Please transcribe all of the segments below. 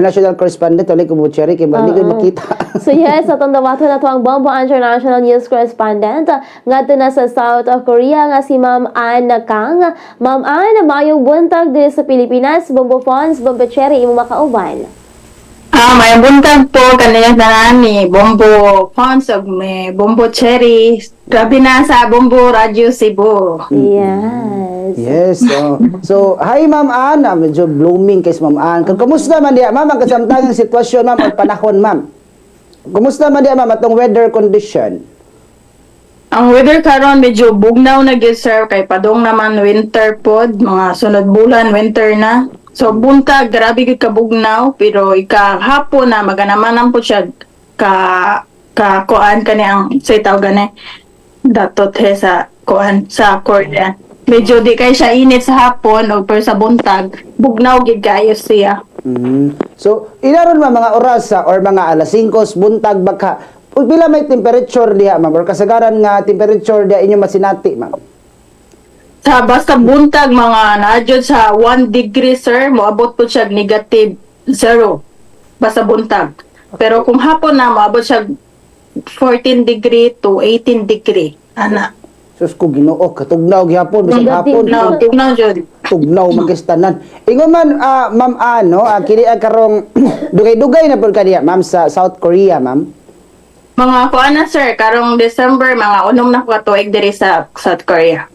National correspondent ulit ko Butcheri kay hindi ko makita. So yes, atong dawaton na to ang Bombo International News Correspondent ngadto na sa South Korea nga si Ma'am Ann Kang. Ma'am Ann, mayong buntag diri sa Pilipinas, Bombo Phones, Bombo Cherry imo makauban. May buntag po kanina na ni Bombo Pons ug may Bombo Cherry. Grabe na sa Bombo Radio Cebu. Yes. Yes. So, hi Ma'am Ann. Medyo blooming kay Ma'am Ann. Kumusta man diya, Ma'am, ang kasamtangang sitwasyon, Ma'am, o panahon, Ma'am? Kumusta man diya, Ma'am, atong weather condition? Ang weather karon medyo bugnaw na gyud sir kay padong naman winter pod, mga sunod bulan winter na. So buntag grabe gyud ka bugnaw pero ikahapon na maganaman po siya ka kuan kani ang say tawag gani datot he sa kuan sa Korea. Medyo di kay siya init sa hapon o pero sa buntag bugnaw gyud kayo siya. So, inaron mga oras or mga alas 5 buntag baka pila may temperature diha, Ma'am, or kasagaran nga temperature diha inyo masinati, Ma'am? Sa basta buntag mga naadjud sa 1 degree sir, moabot po siya negative 0 basta buntag. Pero kung hapon na moabot siya 14 degree to 18 degree. Ana. Sus ko Ginoo, katugnaw gihapon bisag hapon. Tugnaw jud. Tugnaw magistanan. Ingon man Ma'am ano, kini karong dugay-dugay na pud kaniya, Ma'am, sa South Korea, Ma'am. Mga kuan na sir, karong December mga unom na katuig diri sa South Korea.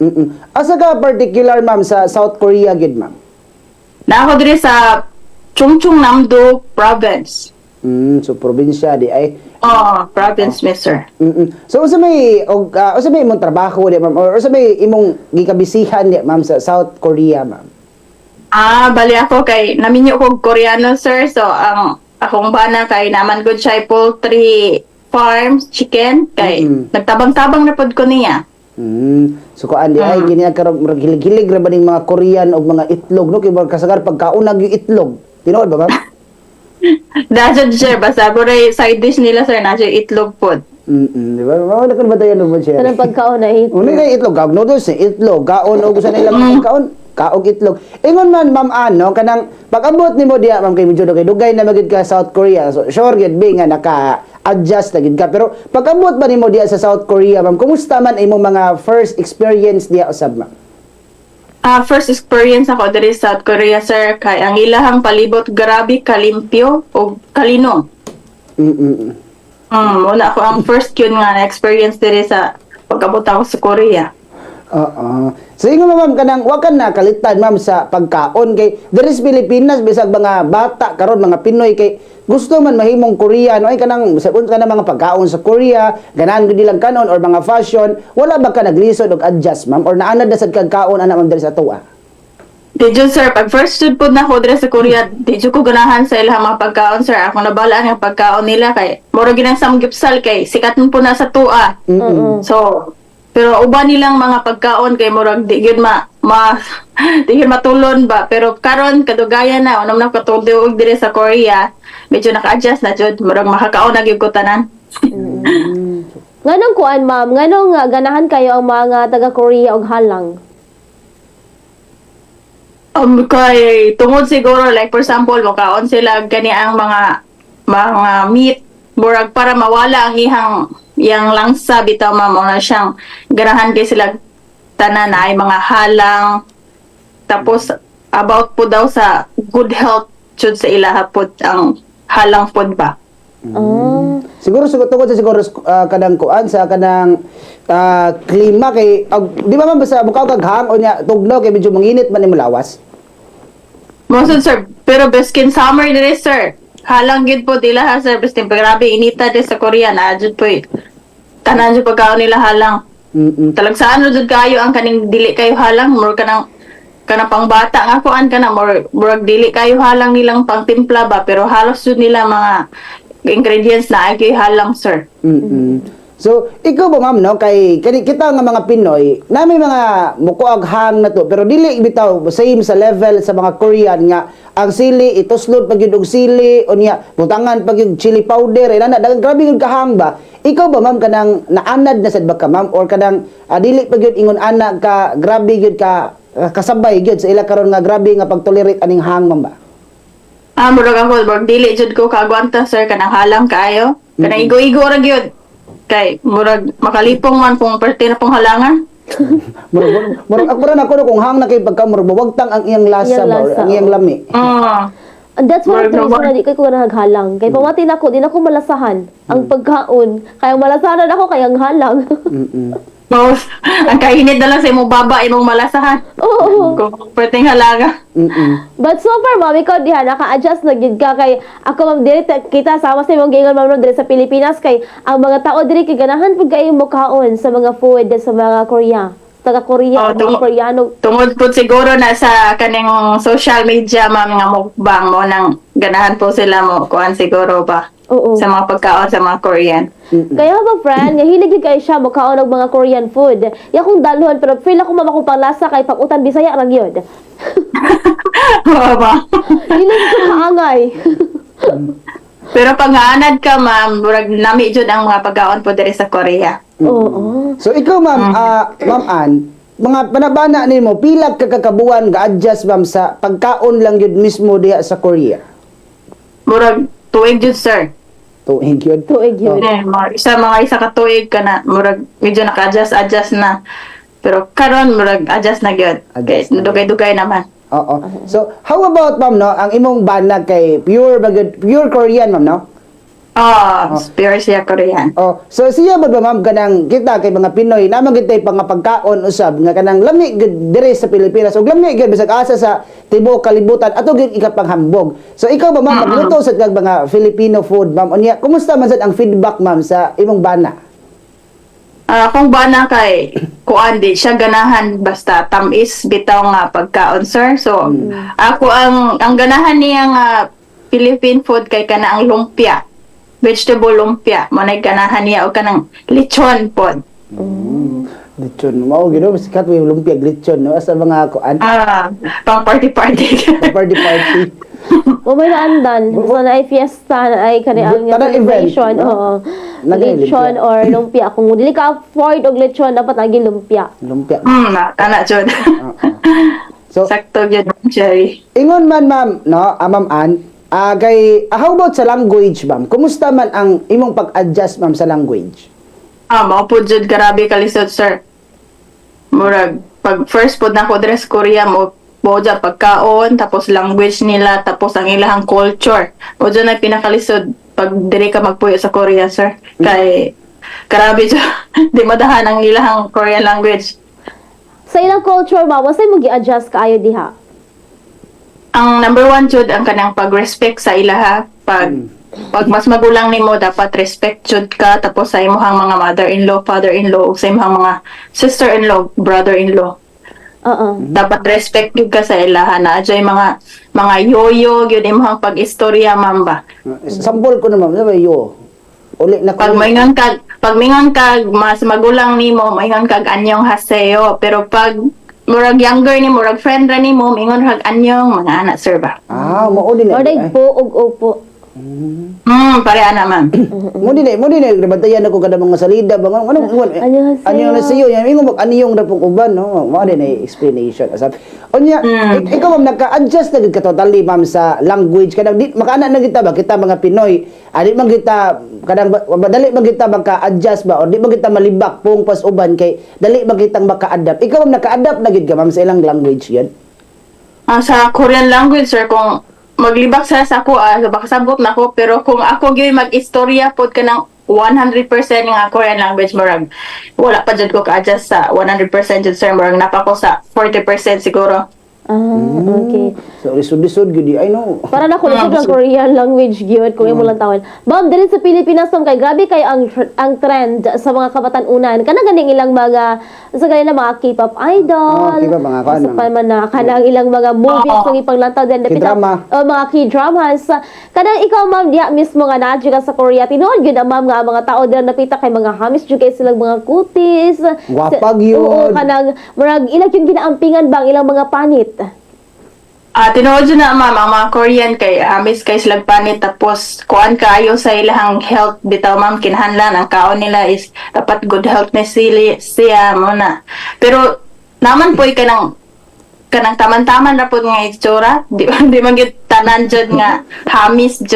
Asa ka particular, Ma'am, sa South Korea gid, Ma'am? Na ako diri sa Chungcheong Namdo province. So probinsya di ay. Province sir. So usa may imong trabaho di, Ma'am, or usa may imong gikabisihan di, Ma'am, sa South Korea, Ma'am? Bali ako kay naminyo ko Koreano sir, so ang akong bana kay naman gud siya poultry farms, chicken, kay nagtabang-tabang na pod ko niya. So kuan di ay gini karong hilig-hilig ra ba ning mga Korean og mga itlog, no, kay kasagar pagkaunag yung itlog. Tinuod ba, Ma'am? Dahil sir, basta puro side dish nila sir, nasa itlog pod. Di ba? Mawala ka ba tayo no, siya? Kanang pagkaon na ito. Una kay itlog, kag noodles, itlog, kaon og sa nila mga kaon, kaog itlog. Ingon man, Ma'am ano, kanang pag-abot nimo diha, Ma'am, kay medyo dugay na magid ka South Korea. So sure gid be nga naka-adjust na gid ka. Pero pag-abot ba nimo diha sa South Korea, Ma'am, kumusta man imong mga first experience diha usab, Ma'am? First experience ako diri sa South Korea sir, kay ang ilahang palibot grabe kalimpyo o kalino. Una ako ang first yun nga na-experience diri sa pagkabot ako sa Korea. So ingon, Ma'am, kanang wa ka na kalitan, Ma'am, sa pagkaon kay diri sa Pilipinas bisag mga bata karon mga Pinoy kay gusto man mahimong Koreano ay kanang sa kanang mga pagkaon sa Korea ganahan gid nilang kanon or mga fashion, wala ba ka naglisod og adjust, Ma'am, or naanad na sad kag kaon ana, Ma'am, diri sa tuwa? Di jud sir, pag first stud po na ako diri sa Korea, di jud ko ganahan sa ilang mga pagkaon sir. Ako nabalaan ang pagkaon nila kay mura ginang samgyupsal kay sikat po na sa tuwa. So pero uban nilang mga pagkaon kay murag di gyud di gyud matulon ba, pero karon kadugayan na unom na katulog diri sa Korea, medyo naka-adjust na jud, murag makakaon na gyud ko tanan. Nganong kuan, Ma'am? Nganong ganahan kayo ang mga taga-Korea og halang? Kay tungod siguro like for example makaon sila gani ang mga meat murag para mawala ang iyang langsa bitaw, Ma'am, na siyang ganahan kay sila tanan na ay mga halang, tapos about po daw sa good health jud sa ilaha pod ang halang pod ba. Siguro tungod sa siguro kanang kuan sa kanang klima kay di ba, Ma'am, basta mukaw kag hang o nya tugnaw kay medyo manginit man imong lawas. Mosud sir, pero baskin summer diri sir. Halang gid po dila ha sir, basta grabe inita di sa Korea na jud po. Tanan jud pagkaon nila halang. Talag saan jud kayo ang kaning dili kayo halang, more kanang pangbata nga kuan kana murag dili kayo halang nilang pangtimpla ba, pero halos jud nila mga ingredients na ay kayo halang sir. So, ikaw ba, Ma'am, no, kay kita nga mga Pinoy, nami mga mukuag hang na to, pero dili bitaw same sa level sa mga Korean nga ang sili ituslod pag yun og sili o niya butangan pag yung chili powder ay nana dagang grabe yung kahang ba. Ikaw ba, Ma'am, kanang naanad na sad ba ka, Ma'am, or kanang dili pag yun ingon ana ka grabe yun ka kasabay gyud sa ila karon nga grabe nga pagtolerate aning hang, Ma'am ba? Murag ako, murag dili jud ko kaagwanta sir kanang halang kaayo. Kanang igo-igo ra gyud. Kay murag makalipong man kung parte na pong halangan. Murag ako rin ako kung hang na kay pagka murag bawagtang ang iyang lasa Iyang ba or lasa, ang iyang oo. lami. And that's why Murag the reason naman. na di ko naghalang. Kay pamati na ko, di na ko malasahan ang pagkaon. Kaya malasahan ako, kaya ang halang. Boss, ang kainit na lang sa imong baba, imong malasahan. Oo. Kung pwedeng halaga. But so far, ma'am, ikaw diha, naka-adjust na gid ka kay ako, ma'am, diri kita sama sa imong gingon, ma'am, diri sa Pilipinas kay ang mga tao diri kay ganahan pud kayo mo kaon sa mga food sa mga Korea. Taga-Korea, mga Koreano. Tungod po siguro na sa kaning social media, ma'am, nga mukbang mo nang ganahan po sila mo kuan siguro ba Oo. sa mga pagkaon sa mga Korean. Kaya ba, friend, nga hilig yun kayo siya makaon og mga Korean food. Ya kung dalhon, pero feel ako mama kung panglasa kay pag-utan Bisaya ra gyud. Oo ba? Hilig ko kaangay. Pero pag naanad ka, ma'am, murag nami jud ang mga pagkaon po diri sa Korea. Oo. So ikaw ma'am, Ma'am Ann, mga panabana nimo pila ka kakabuan ga-adjust ma'am sa pagkaon lang yun mismo diha sa Korea? Murag tuig jud, sir. Tuig yun. Tuig yun. Mga isa ka tuig ka na, murag medyo naka-adjust na. Pero karon murag adjust na gyud. Kay Adjust na gyud. dugay-dugay naman. Oo. So how about ma'am no, ang imong banag kay pure Korean ma'am no? Pure siya Korean. Oh, so siya ba ma'am kanang kita kay mga Pinoy naman gid tay pagkaon usab nga kanang lami gid diri sa Pilipinas ug lami gid bisag asa sa tibuok kalibutan ato gid ikapanghambog. So ikaw ba ma'am magluto sa kag mga Filipino food ma'am unya kumusta man sad ang feedback ma'am sa imong bana? Kung ba na kay kuan di siya ganahan basta tamis bitaw nga pagkaon, sir. So ako ang ganahan niya nga Philippine food kay kana ang lumpia. Vegetable lumpia, mo na ganahan niya o kanang lechon pod. Lechon mao gid no sikat may lumpia lechon no asa mga kuan Pang party. party. O may naandan. So na ay fiesta, na ay kani ang Tanang event, celebration. no? Oo. Nagay Lechon lumpia. or lumpia. Kung dili ka afford og lechon, dapat lagi lumpia. Lumpia. Kana jud. So Sakto jud, Jerry. ingon man ma'am no, Ma'am Ann, kay how about sa language ma'am? Kumusta man ang imong pag-adjust ma'am sa language? Mao po jud grabe kalisod, sir. Murag pag first pod na ko dres Korea mo dyan pagkaon, tapos language nila, tapos ang ilahang culture. O dyan ay pinakalisod pag diri ka magpuyo sa Korea, sir. Kay grabe jud di madahan ang ilahang Korean language. Sa ilang culture ba, wasay mo gi-adjust kaayo diha? Ang number one jud ang kanang pag-respect sa ilaha. Pag mas magulang nimo dapat respect jud ka, tapos sa imong mga mother-in-law, father-in-law, ug sa imong mga sister-in-law, brother-in-law. Oo. Dapat respect gyud ka sa ilaha na adjay mga yoyo gyud imong pag-istorya, ma'am ba. Sample ko na ma'am, sabi yo. Uli na ko. Pag mingon kag mas magulang nimo, mingon kag anyong haseyo, pero pag murag younger ni murag friend ra nimo, mingon kag anyong mga anak, sir ba. Mao din Or na. day po og opo. Pareha naman. Mo din nabatayan ako kada mga salida bang ano Annyeonghaseyo. ano na siyo yan ingon mag aniyong ra pong uban no mo din ay explanation asab unya ikaw ma'am naka-adjust na gid ka totally ma'am sa language kadang di makaana na kita ba kita mga Pinoy di man kita kadang dali man kita maka-adjust ba or di man kita malibak pong pas uban kay dali man kitang maka-adapt ikaw ma'am naka-adapt na gid ka ma'am sa ilang language yan Sa Korean language, sir, kung maglibak sa ako, baka sabot na ko, pero kung ako gyud mag-istorya pod ka ng 100% nga Korean language, murag wala pa jud ko ka-adjust sa 100% jud, sir, murag napa ko sa 40% siguro. Okay. so lisod gid I know Para na kulisod ng Korean language gyud kung imo lang tawon. Ma'am, dili sa Pilipinas ma'am kay grabe kay ang trend sa mga kabatan-unan. Kana ganing ilang mga sa ganina mga K-pop idol. K-pop, mga kuan, Sa pa man na kanang ilang mga movies ng ipanglantaw din K-drama. mga K-dramas. Kadang ikaw ma'am diha mismo nga naa ka sa Korea. Tinuod gyud ang ma'am nga mga tao din napita kay mga hamis jud kay silang mga kutis. Gwapag yun. Oo, kanang murag ilang yung ginaampingan bang ilang mga panit. Tinuod yun na, ma'am, ang mga Korean kay amis kay silang panit, tapos kuan kaayo sa ilang health bitaw, ma'am, kinahanglan ang kaon nila is dapat good health na siya mo na. Pero naman po ka ng kanang taman-taman ra pud nga itsura. Di man gyud tanan jud nga hamis jud.